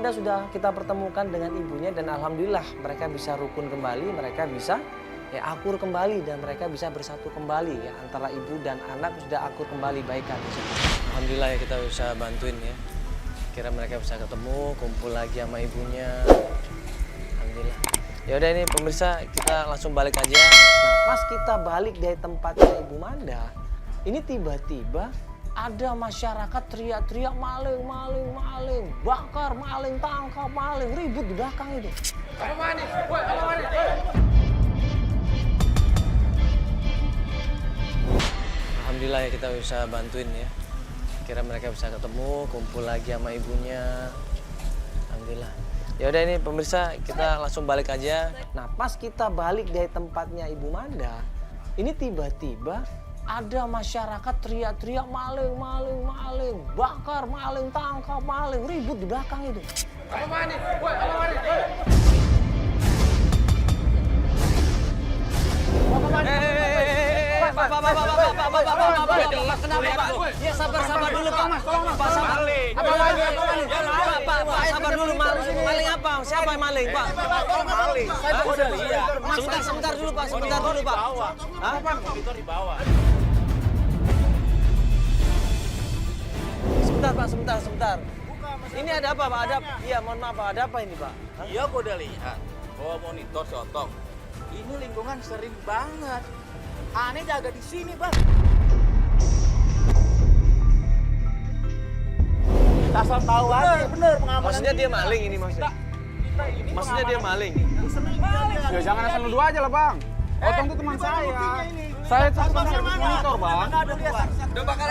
Manda sudah kita pertemukan dengan ibunya dan alhamdulillah mereka bisa rukun kembali, mereka bisa akur kembali dan mereka bisa bersatu kembali ya, antara ibu dan anak sudah akur kembali baikan. Alhamdulillah ya kita bisa bantuin ya. Kira mereka bisa ketemu, kumpul lagi sama ibunya. Alhamdulillah. Ya udah ini pemirsa, kita langsung balik aja. Nah, pas kita balik dari tempatnya Ibu Manda, ini tiba-tiba ada masyarakat teriak-teriak maling, maling, maling, bakar, maling, tangkap, maling, ribut di belakang itu. Apa manis? Woi, apa manis? Alhamdulillah ya kita bisa bantuin ya. Kira mereka bisa ketemu, kumpul lagi sama ibunya. Alhamdulillah. Ya udah ini pemirsa, kita langsung balik aja. Nah, pas kita balik dari tempatnya Ibu Manda, ini tiba-tiba ada masyarakat teriak-teriak maling, maling, maling, bakar, maling, tangkap, maling, ribut di belakang itu. Apa manis? Woi, apa manis? Apa manis? Pak, kenapa Pak? Ya sabar dulu Pak. Pak sabar. Pak sabar dulu, maling apa? Siapa yang maling Pak? Maling. Saya udah lihat. Sebentar dulu Pak. Hah? Monitor di bawah. Sebentar Pak, sebentar. Ini ada apa Pak? Iya, mohon maaf Pak, ada apa ini Pak? Iya, gua udah lihat. Oh, monitor si Otong. Ini lingkungan sering banget. Aneh jaga di sini, Bang. Asal tahu aja. Bener pengamanan. Maksudnya dia maling ini maksudnya? Maksudnya dia maling? Ya jangan asal nuduh aja lah, Bang. Otong tuh teman saya. Saya tuh tukang servis monitor, Bang. Udah bakar.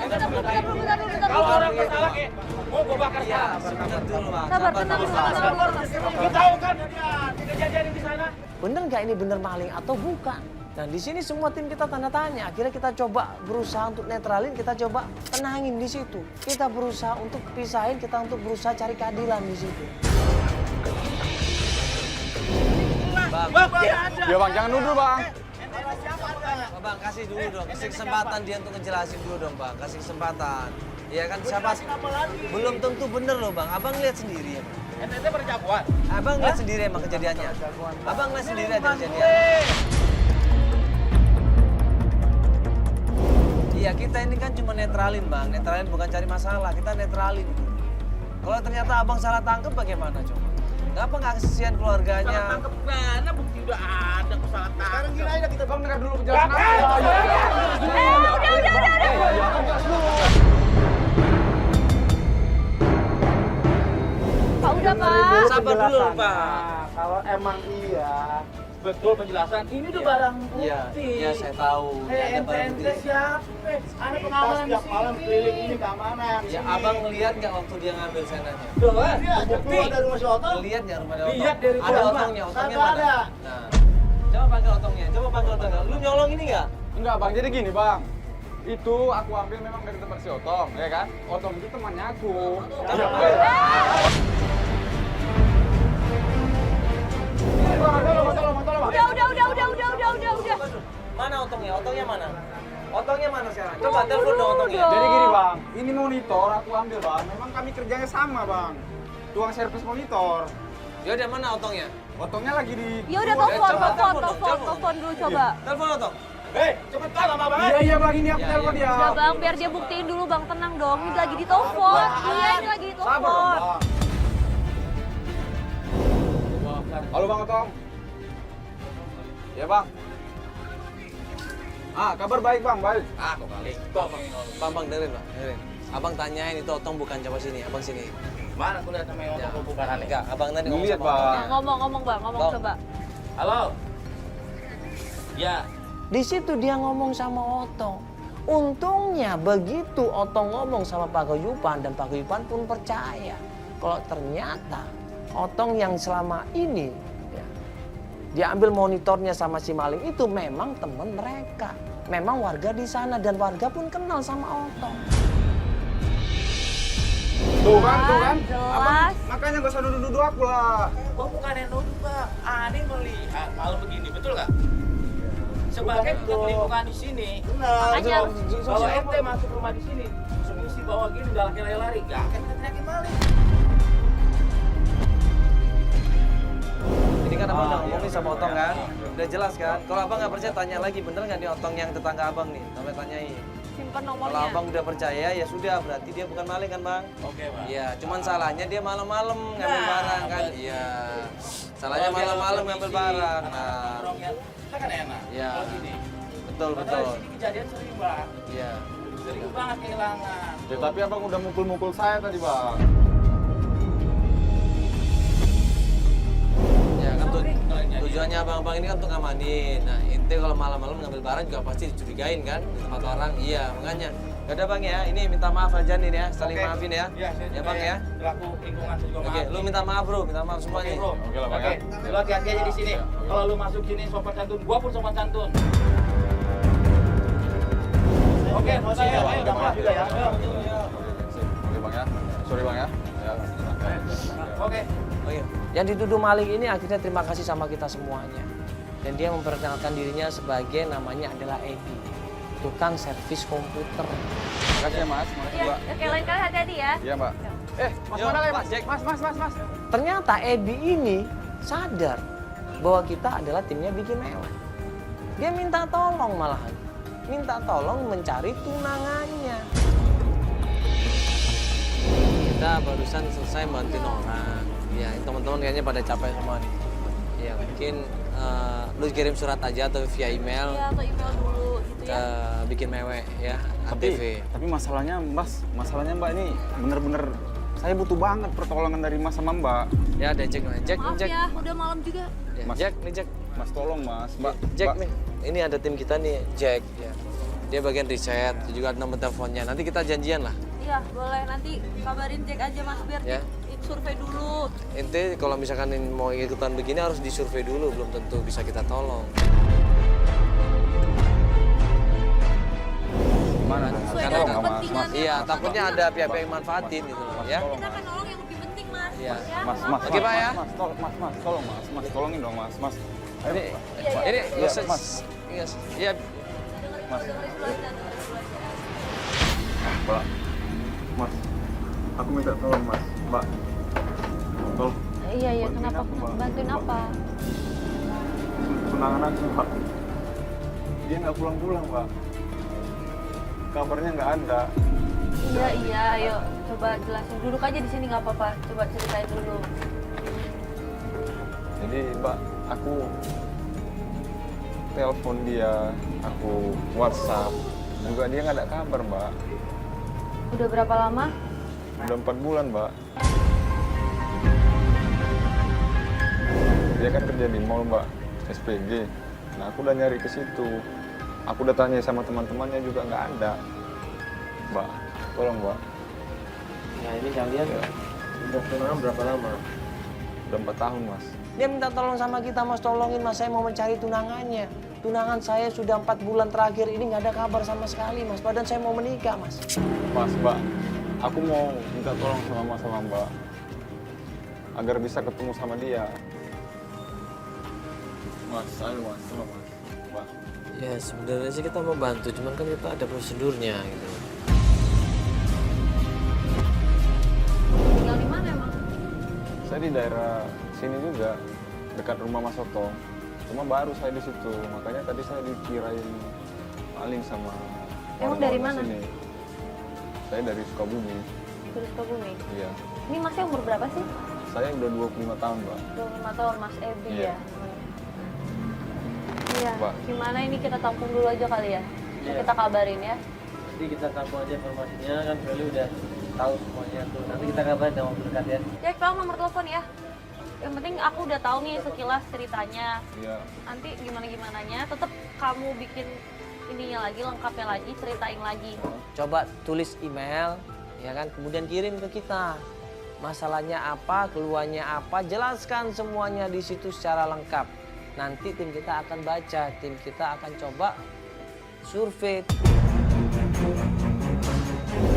Kalau orang bersalah kayak, oh gua bakar salah. Sabar, tenang. Kita tahu kan kejadian di sana. Bener nggak ini bener maling atau bukan? Nah di sini semua tim kita tanda tanya. Akhirnya kita coba berusaha untuk netralin, kita coba tenangin di situ. Kita berusaha untuk pisahin, kita untuk berusaha cari keadilan di situ. Bang, Ya, Bang, jangan nuduh, Bang. Bang kasih dulu dong, kasih kesempatan dia untuk ngejelasin dulu dong Bang, kasih kesempatan. Iya kan siapa? Belum tentu bener loh Bang, Abang lihat sendiri ya Bang. Ente berjagoan. Abang lihat sendiri emang kejadiannya. Abang lihat sendiri aja kejadiannya. Iya kita ini kan cuma netralin Bang, netralin bukan cari masalah, kita netralin. Kalau ternyata Abang salah tangkap bagaimana coba? Kenapa nggak kesian keluarganya? Salah tangkap mana? Bukti udah ada kok salah tangkap. Sekarang gini aja kita, Bang, dengar dulu penjelasan aku. Pak udah Pak. Sabar dulu Pak. Nah, kalau emang iya betul penjelasan ini udah barang Iya, bukti. iya saya tahu. Ada barang Ente bukti. siapa? Ada pengamanan di malam sini. keliling ini keamanan. Ya abang ngeliat nggak waktu dia ngambil senanya? Tuh kan, Ada bukti. keluar dari rumah si Otong. Ngeliat nggak rumahnya Otong? Lihat dari Ada rumah. otongnya Kagak mana? ada. Nah, coba panggil otongnya, Lu nyolong ini nggak? Enggak, Bang. Jadi gini, Bang. Itu aku ambil memang dari tempat si Otong, ya kan? Otong itu temannya aku. Iya, Udah. Mana otongnya? Otongnya mana? Otongnya mana sekarang? Coba telepon dong otongnya. Jadi gini, Bang. Ini monitor aku ambil, Bang. Memang kami kerjanya sama, Bang. Tukang servis monitor. Yaudah mana otongnya? Otongnya lagi di... Ya udah telepon dulu coba. Telepon otong. Hei, cepetan lama banget. Iya, Bang. Ini aku telepon dia. Udah Bang, biar dia buktiin dulu Bang, tenang dong. Ini lagi ditelepon. Iya, ini lagi Sabar dong, ditelepon. Bang. Halo, Bang Otong. Ya, Bang. Kabar baik, Bang. Baik. Kok kali. Bang, dengerin. Abang tanyain itu otong bukan coba sini, abang sini. Mana aku lihat namanya Otong bukan aneh. Enggak, abang tadi ngomong Lihat, sama Bang. otongnya. Nah, ngomong Bang, ngomong Bang. coba. Halo. Ya, Di situ dia ngomong sama Otong. Untungnya begitu Otong ngomong sama Pak Guyupan dan Pak Guyupan pun percaya. Kalau ternyata Otong yang selama ini ya, diambil monitornya sama si maling itu memang teman mereka. Memang warga di sana dan warga pun kenal sama Otong. Tuh kan, tuh kan. Jelas. Makanya gak usah nuduh-nuduh aku lah. Gua bukan yang nuduh, Bang. Aneh melihat malam begini, betul nggak? Sebagai tukang lingkungan di sini, Makanya bahwa ente masuk rumah di sini, semisi bawa gini udah lari-lari, gak akan kita teriakin maling. Ini kan abang udah iya, ngomong nih sama iya, Otong iya. kan, udah jelas kan. Kalau abang nggak percaya tanya lagi, bener nggak nih Otong yang tetangga abang nih? Sampai tanyain. simpen Kalau nomornya. abang udah percaya ya sudah, berarti dia bukan maling kan bang? Oke, Bang. Iya, cuman salahnya dia malam-malam ngambil Nah, barang kan? betul. Iya, salahnya Kalau dia malam-malam permisi, ngambil barang. karena Nah, nongkrongnya, kita kan enak. Iya. Kalau gini. betul Padahal betul. di sini kejadian sering, Bang. Iya. Sering banget kehilangan. Ya, tapi abang udah mukul-mukul saya tadi bang. Ya kan Sering kalau yang jadi. tujuannya abang-abang ini kan untuk ngamanin. Nah, ente kalau malam-malam ngambil barang juga pasti dicurigain kan di tempat orang. Iya, makanya. Gak ada bang ya, ini minta maaf aja nih ya, saling Oke. maafin ya. Iya, saya Ya juga bang ya. Selaku lingkungan saya juga Oke, maaf. lu minta maaf bro, minta maaf Oke, semuanya. bro. Oke lah, Bang, Oke, ya. lu hati-hati aja di sini. Kalau lu masuk sini sopan santun, gua pun sopan santun. Oke, makasih ya, Bang. Udah maaf juga ya. Oke bang ya. Sorry bang ya. Ya. Oke. Oh iya. Yang dituduh maling ini akhirnya terima kasih sama kita semuanya. Dan dia memperkenalkan dirinya sebagai namanya adalah Edi, tukang servis komputer. Makasih ya mas. Makasih Iya, mbak. oke lain kali hati-hati ya. Iya mbak. Mas Yo, mana lagi Pak mas? Jack. Mas. Ternyata Edi ini sadar bahwa kita adalah timnya bikin mewah. Dia minta tolong malahan. Minta tolong mencari tunangannya. Kita barusan selesai bantuin orang. Ya, teman-teman kayaknya pada capek semua nih. Ya, mungkin lu kirim surat aja atau via email Iya, atau email dulu gitu ke ya. bikin mewek ya, ATV. Tapi masalahnya mbak ini bener-bener saya butuh banget pertolongan dari mas sama mbak. Ya, ada Jack, Jack, Maaf Jack. ya, udah malam juga. Ya, Mas. Jack, nih Jack. Mas tolong mas. Mbak. Jack Mbak. nih, ini ada tim kita nih, Jack. Ya. Dia bagian riset, juga ada nomor teleponnya. Nanti kita janjian lah. Iya, boleh nanti kabarin Jack aja Mas biar Ya. Jack survei dulu. Ente kalau misalkan mau ikutan begini harus disurvei dulu, belum tentu bisa kita tolong. Gimana? Sesuai Karena dengan ada- kepentingannya. Iya, Mas. takutnya ada pihak-pihak yang manfaatin gitu loh, ya. Kita akan nolong yang lebih penting Mas. Iya. Ya, Mas, Oke, Pak, ya. tolong mas, tolongin dong mas. Ayo, Ini, Iya, iya. ini, Iya, Mas. Mas. Iya, Mas. dengerin dulu aja, dengerin dulu aja. Mbak, mas, aku minta tolong mas, mbak. Tolong Iya, iya, Bantuin kenapa? aku, Mbak. Bantuin apa? tunangan aku mbak. Dia nggak pulang-pulang mbak. Kabarnya nggak ada. Iya, iya, ayo coba jelasin. Duduk aja di sini nggak apa-apa. Coba ceritain dulu. Jadi mbak, aku telepon dia, aku WhatsApp, juga dia nggak ada kabar mbak. Udah berapa lama? Udah 4 bulan mbak. Dia kan kerja di mall mbak, SPG. Nah aku udah nyari ke situ. Aku udah tanya sama teman-temannya juga nggak ada. Mbak, tolong mbak. ya ini kalian udah tunangan berapa lama? Udah 4 tahun mas. Dia minta tolong sama kita, Mas, tolongin Mas, saya mau mencari tunangannya. Tunangan saya sudah 4 bulan terakhir ini nggak ada kabar sama sekali, Mas. Padahal saya mau menikah, Mas. Mas, mbak, aku mau minta tolong sama mas sama mbak. Agar bisa ketemu sama dia. Mas, ayo mas, tolong mas. Mbak. Ya sebenarnya sih kita mau bantu, cuman kan kita ada prosedurnya gitu. Tinggal di mana emang? Saya di daerah sini juga, dekat rumah Mas Otong. Cuma baru saya di situ, makanya tadi saya dikirain maling sama Emang orang-orang dari mana? sini. Saya dari Sukabumi. Terus Sukabumi. Iya. Ini Masnya umur berapa sih? Saya udah 25 tahun, Mbak. 25 tahun, Mas Ebi Iya. ya. Iya. Mbak. Gimana ini kita tampung dulu aja kali ya? Iya. Kita kabarin ya. Jadi kita tampung aja informasinya, kan Feli udah tahu semuanya tuh. Nanti kita kabarin dalam waktu dekat ya. Jack, tolong nomor telepon ya. Yang penting aku udah tahu nih sekilas ceritanya. Iya. Nanti gimana-gimananya, tetap kamu bikin ininya lagi, lengkapnya lagi, ceritain lagi. Coba tulis email, ya kan, kemudian kirim ke kita. Masalahnya apa, keluhannya apa, jelaskan semuanya di situ secara lengkap. Nanti tim kita akan baca, tim kita akan coba survei.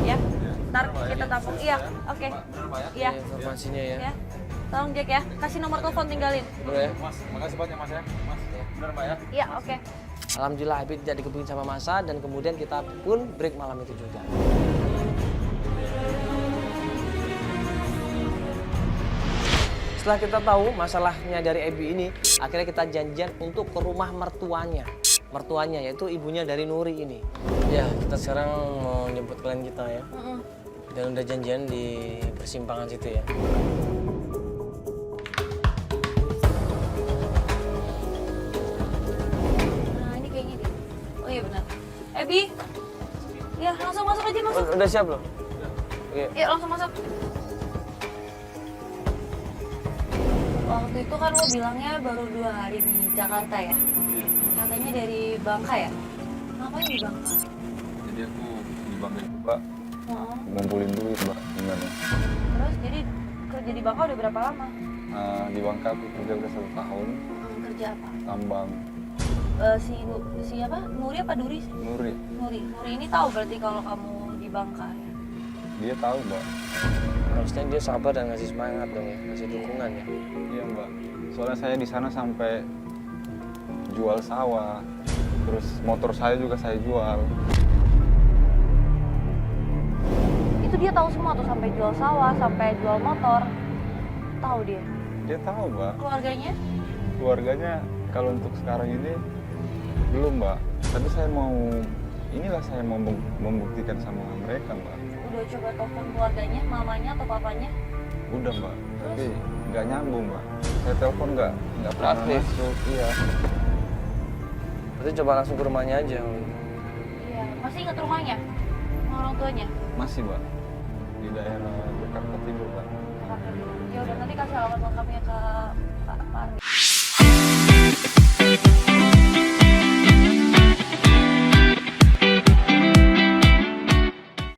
Ya. Ntar kita tampung. Iya, oke. Iya, Informasinya ya. ya. Tolong Jack ya, kasih nomor telepon tinggalin. Boleh ya? Mas, makasih banyak Mas ya. Mas, benar Pak ya. Iya, oke. Alhamdulillah Habib tidak dikebukin sama masa dan kemudian kita pun break malam itu juga. Setelah kita tahu masalahnya dari Ebi ini, akhirnya kita janjian untuk ke rumah mertuanya. Mertuanya yaitu ibunya dari Nuri ini. Ya, kita sekarang mau nyebut klien kita ya. Dan udah janjian di persimpangan situ ya. Nah, ini kayaknya deh. Oh iya benar. Ebi. Ya, langsung masuk aja, masuk. Udah siap belum? Oke. Yuk, langsung masuk. Waktu itu kan lo bilangnya baru 2 hari di Jakarta ya? Katanya dari Bangka ya? Ngapain di Bangka? Jadi aku di Bangka itu Pak, Oh. ngumpulin duit Mbak sebenarnya. Terus jadi kerja di Bangka udah berapa lama? Di Bangka aku kerja udah 1 tahun, Kerja apa? tambang Si apa? Nuri apa Duri? Nuri. Nuri ini tahu berarti kalau kamu di Bangka ya? Dia tahu Mbak. Harusnya dia sabar dan ngasih semangat dong ya, ngasih dukungan ya. Iya Mbak. Soalnya saya di sana sampai jual sawah, terus motor saya juga saya jual. Itu dia tahu semua tuh sampai jual sawah, sampai jual motor. Tahu dia. Dia tahu Mbak. Keluarganya? Keluarganya kalau untuk sekarang ini belum Mbak. Tapi saya mau membuktikan sama mereka Mbak. Udah coba telepon keluarganya, mamanya atau papanya? Udah Mbak. Tapi nggak nyambung Mbak. Saya telepon nggak pernah Aktif. masuk. Iya. Berarti coba langsung ke rumahnya aja. Iya. Masih ingat rumahnya? Sama orang tuanya? Masih Mbak. Di daerah Jakarta Timur Mbak. Ya udah nanti kasih alamat lengkapnya ke